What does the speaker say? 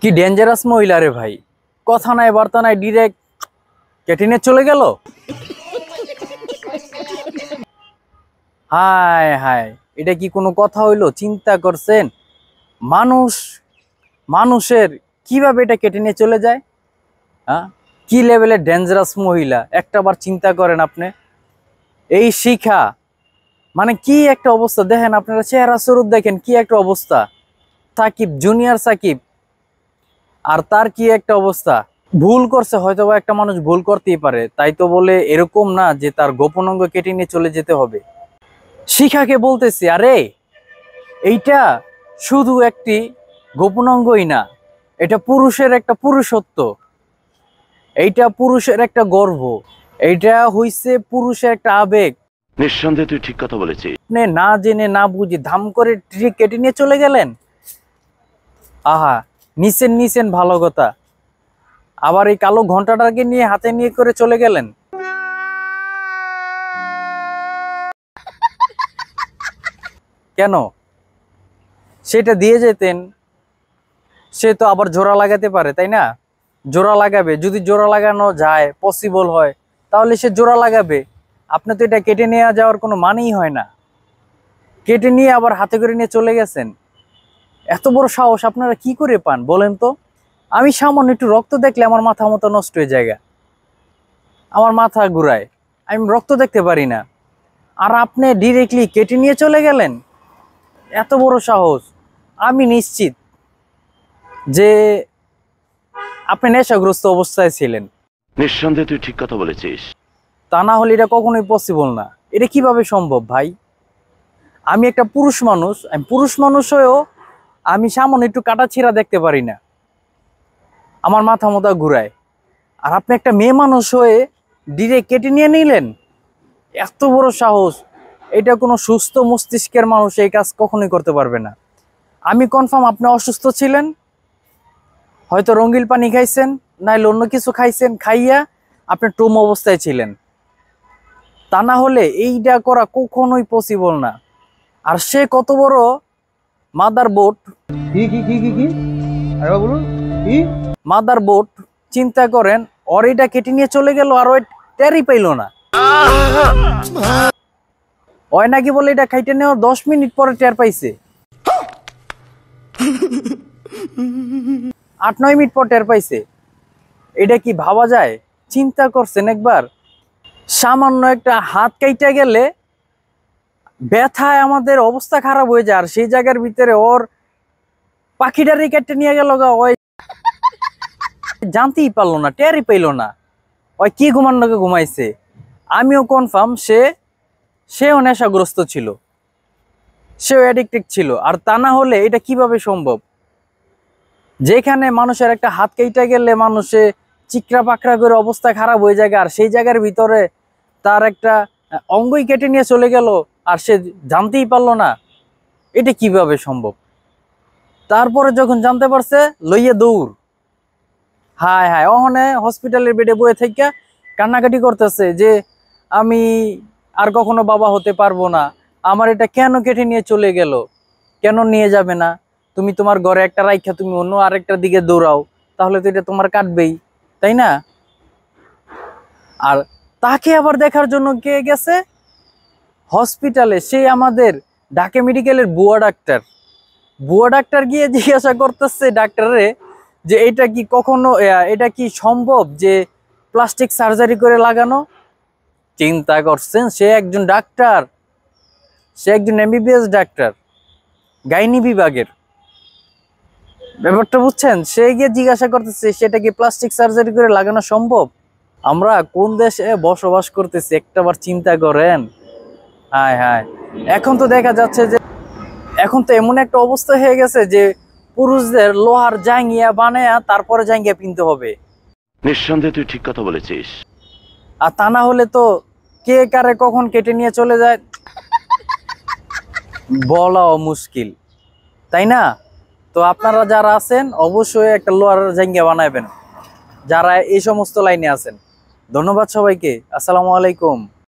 কি ডেঞ্জারাস মহিলা রে ভাই, কথা নাই বার্তা নাই ডিরেক্ট কেটে নিয়ে চলে গেল। হায় হায়, এটা কি কোনো কথা হইলো? চিন্তা করছেন মানুষ মানুষের কিভাবে এটা কেটে নিয়ে চলে যায়? হ্যাঁ, কি লেভেলের ডেঞ্জারাস মহিলা একটা বার চিন্তা করেন আপনি। এই শিখা মানে কি একটা অবস্থা দেখেন, আপনারা চেহারা স্বরূপ দেখেন কি একটা অবস্থা। সাকিব, জুনিয়র সাকিব, আর তার কি একটা অবস্থা। ভুল করছে, হয়তো বা একটা মানুষ ভুল করতেই পারে, তাই তো বলে এরকম না যে তার গোপন অঙ্গ কেটে নিয়ে চলে যেতে হবে। শিখাকে বলতেছি, আরে এইটা শুধু একটি গোপন অঙ্গই না, এটা পুরুষের একটা পুরুষত্ব, এইটা পুরুষের একটা গর্ব, এইটা হইছে পুরুষের একটা আবেগ। নিঃসন্দেহে তুই ঠিক কথা বলেছিস। আপনি না জেনে না বুঝে ধাম করে কেটে নিয়ে চলে গেলেন। আহা, নিছেন নিছেন ভালো কথা, আবার এই কালো ঘন্টাটাকে নিয়ে হাতে নিয়ে করে চলে গেলেন। কেন? সেটা দিয়ে যেতেন, সে তো আবার জোড়া লাগাতে পারে, তাই না? জোড়া লাগাবে, যদি জোড়া লাগানো যায়, পসিবল হয়, তাহলে সে জোড়া লাগাবে। আপনি তো এটা কেটে নিয়ে যাওয়ার কোনো মানেই হয় না। কেটে নিয়ে আবার হাতে করে নিয়ে চলে গেছেন। এত বড় সাহস আপনারা কি করে পান বলেন তো? আমি সামান্য একটু রক্ত দেখলে আমার মাথা মতো নষ্ট হয়ে যায়, আমার মাথা ঘুরায়, আমি রক্ত দেখতে পারি না। আর আপনি ডিরেক্টলি কেটে নিয়ে চলে গেলেন, এত বড় সাহস! আমি নিশ্চিত যে আপনি নেশাগ্রস্ত অবস্থায় ছিলেন। নিঃসন্দেহে তুই ঠিক কথা বলেছিস। তা না হলে এটা কখনোই পসিবল না। এটা কিভাবে সম্ভব ভাই? আমি একটা পুরুষ মানুষ, আমি পুরুষ মানুষ হয়েও আমি সামান্য একটু কাটা ছিঁড়া দেখতে পারি না, আমার মাথা মোথা ঘুরায়। আর আপনি একটা মেয়ে মানুষ হয়ে ডিরেক্ট কেটে নিয়ে নিলেন, এত বড় সাহস! এটা কোনো সুস্থ মস্তিষ্কের মানুষ এই কাজ কখনোই করতে পারবে না। আমি কনফার্ম আপনি অসুস্থ ছিলেন, হয়তো রঙিল পানি খাইছেন, নাইলে অন্য কিছু খাইছেন, খাইয়া আপনি টোম অবস্থায় ছিলেন। তা না হলে এইটা করা কখনোই পসিবল না। আর সে কত বড় মাদার বোট, মাদার বোট, চিন্তা করেন, ওর এটা কেটে নিয়ে চলে গেল আর ওই টেরই পাইল না। ওই নাকি বলে এটা খাইতে নেওয়ার 10 মিনিট পরে টের পাইছে, 8-9 মিনিট পর টের পাইছে। এটা কি ভাবা যায়? চিন্তা করছেন একবার? সামান্য একটা হাত কাইটা গেলে ব্যথায় আমাদের অবস্থা খারাপ হয়ে যায়, আর সেই জায়গার ভিতরে ওর পাখিটারই কেটে নিয়ে গেল, ওই জানতেই পারলো না, টেরই পাইলো না। ওই কি ঘুমানোকে ঘুমাইছে। আমিও কনফার্ম সেও নেশাগ্রস্ত ছিল, সেও অ্যাডিক্টেড ছিল। আর তা না হলে এটা কিভাবে সম্ভব? যেখানে মানুষের একটা হাত কেটে গেলে মানুষে চিকরা পাকড়া করে অবস্থা খারাপ হয়ে যায়, আর সেই জায়গার ভিতরে তার একটা অঙ্গই কেটে নিয়ে চলে গেল আর সে জানতেই পারলো না। এটা কিভাবে সম্ভব? তারপরে যখন জানতে পারছে, লইয়ে দৌড়। হায় হায়, ওখানে হসপিটালের বেডে বয়ে থেকে কান্নাকাটি করতেছে যে আমি আর কখনো বাবা হতে পারবো না, আমার এটা কেন কেটে নিয়ে চলে গেল, কেন নিয়ে যাবে না? তুমি তোমার ঘরে একটা রাইখা তুমি অন্য আরেকটার দিকে দৌড়াও, তাহলে তো এটা তোমার কাটবেই, তাই না? আর তাকে আবার দেখার জন্য কে গেছে হসপিটালে? সে আমাদের ঢাকা মেডিকেলের বুয়া ডাক্তার। বুয়া ডাক্তার গিয়ে জিজ্ঞাসা করতেছে ডাক্তারে যে এটা কি সম্ভব যে প্লাস্টিক সার্জারি করে লাগানো? চিন্তা করছেন, সে একজন ডাক্তার, সে একজন এমবিবিএস ডাক্তার, গাইনি বিভাগের। ব্যাপারটা বুঝছেন? সে গিয়ে জিজ্ঞাসা করতেছে সেটা কি প্লাস্টিক সার্জারি করে লাগানো সম্ভব? আমরা কোন দেশে বসবাস করতেছি একটাবার চিন্তা করেন। হায় হায়, এখন তো দেখা যাচ্ছে যে এখন তো এমন একটা অবস্থা হয়ে গেছে যে পুরুষদের লোহার জাঙ্গিয়া বানায়া তারপরে জাঙ্গিয়া পিনতে হবে। নিঃসন্দেহে তুই ঠিক কথা বলেছিস। আর তা না হলে তো কে কারে কখন কেটে নিয়ে চলে যায় বলাও মুশকিল, তাই না? তো আপনারা যারা আছেন অবশ্যই একটা লোহার জাঙ্গিয়া বানাবেন, যারা এই সমস্ত লাইনে আছেন। ধন্যবাদ সবাইকে। আসসালামু আলাইকুম।